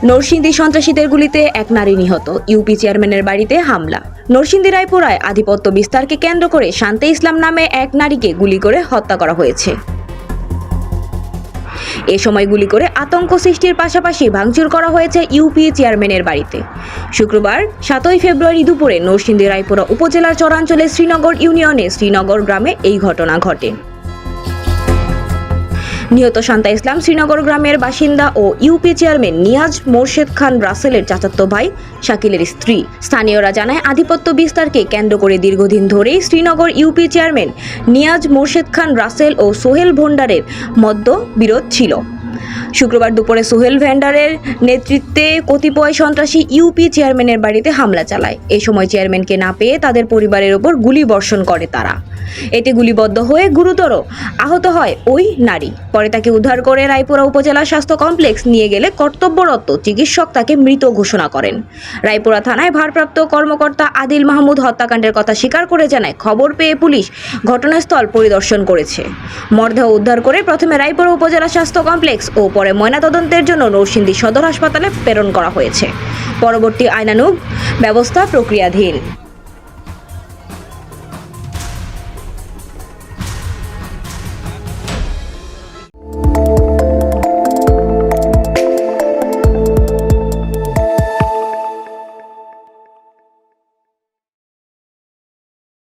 নরসিংদী সন্ত্রাসীদের গুলিতে এক নারী নিহত, ইউপি চেয়ারম্যানের বাড়িতে হামলা। নরসিংদী রায়পুরায় আধিপত্য বিস্তারকে কেন্দ্র করে শান্তে ইসলাম নামে এক নারীকে গুলি করে হত্যা করা হয়েছে। এ সময় গুলি করে আতঙ্ক সৃষ্টির পাশাপাশি ভাঙচুর করা হয়েছে ইউপি চেয়ারম্যানের বাড়িতে। শুক্রবার 7 ফেব্রুয়ারি দুপুরে নরসিংদী রায়পুরা উপজেলার চরাঞ্চলে শ্রীনগর ইউনিয়নে শ্রীনগর গ্রামে এই ঘটনা ঘটে। নিহত শান্তা ইসলাম শ্রীনগর গ্রামের বাসিন্দা ও ইউপি চেয়ারম্যান নিয়াজ মোরশেদ খান রাসেলের চাচাতো ভাই শাকিলের স্ত্রী। স্থানীয়রা জানায়, আধিপত্য বিস্তারকে কেন্দ্র করে দীর্ঘদিন ধরেই শ্রীনগর ইউপি চেয়ারম্যান নিয়াজ মোরশেদ খান রাসেল ও সোহেল ভণ্ডারের মধ্যে বিরোধ ছিল। শুক্রবার দুপুরে সোহেল ভণ্ডারের নেতৃত্বে কতিপয় সন্ত্রাসী ইউপি চেয়ারম্যানের বাড়িতে হামলা চালায়। এ সময় চেয়ারম্যানকে না পেয়ে তাদের পরিবারের ওপর গুলি বর্ষণ করে তারা। এতে গুলিবদ্ধ হয়ে গুরুতর আহত হয় ওই নারী। পরে তাকে উদ্ধার করে রায়পুরা উপজেলা স্বাস্থ্য কমপ্লেক্স নিয়ে গেলে কর্তব্যরত চিকিৎসক তাকে মৃত ঘোষণা করেন। রায়পুরা থানায় ভারপ্রাপ্ত কর্মকর্তা আদিল মাহমুদ হত্যাকাণ্ডের কথা স্বীকার করে জানায়, খবর পেয়ে পুলিশ ঘটনাস্থল পরিদর্শন করেছে। মরদেহ উদ্ধার করে প্রথমে রায়পুরা উপজেলা স্বাস্থ্য কমপ্লেক্স ও পরে ময়নাতদন্তের জন্য নরসিংদী সদর হাসপাতালে প্রেরণ করা হয়েছে। পরবর্তী আইনানুগ ব্যবস্থা প্রক্রিয়াধীন।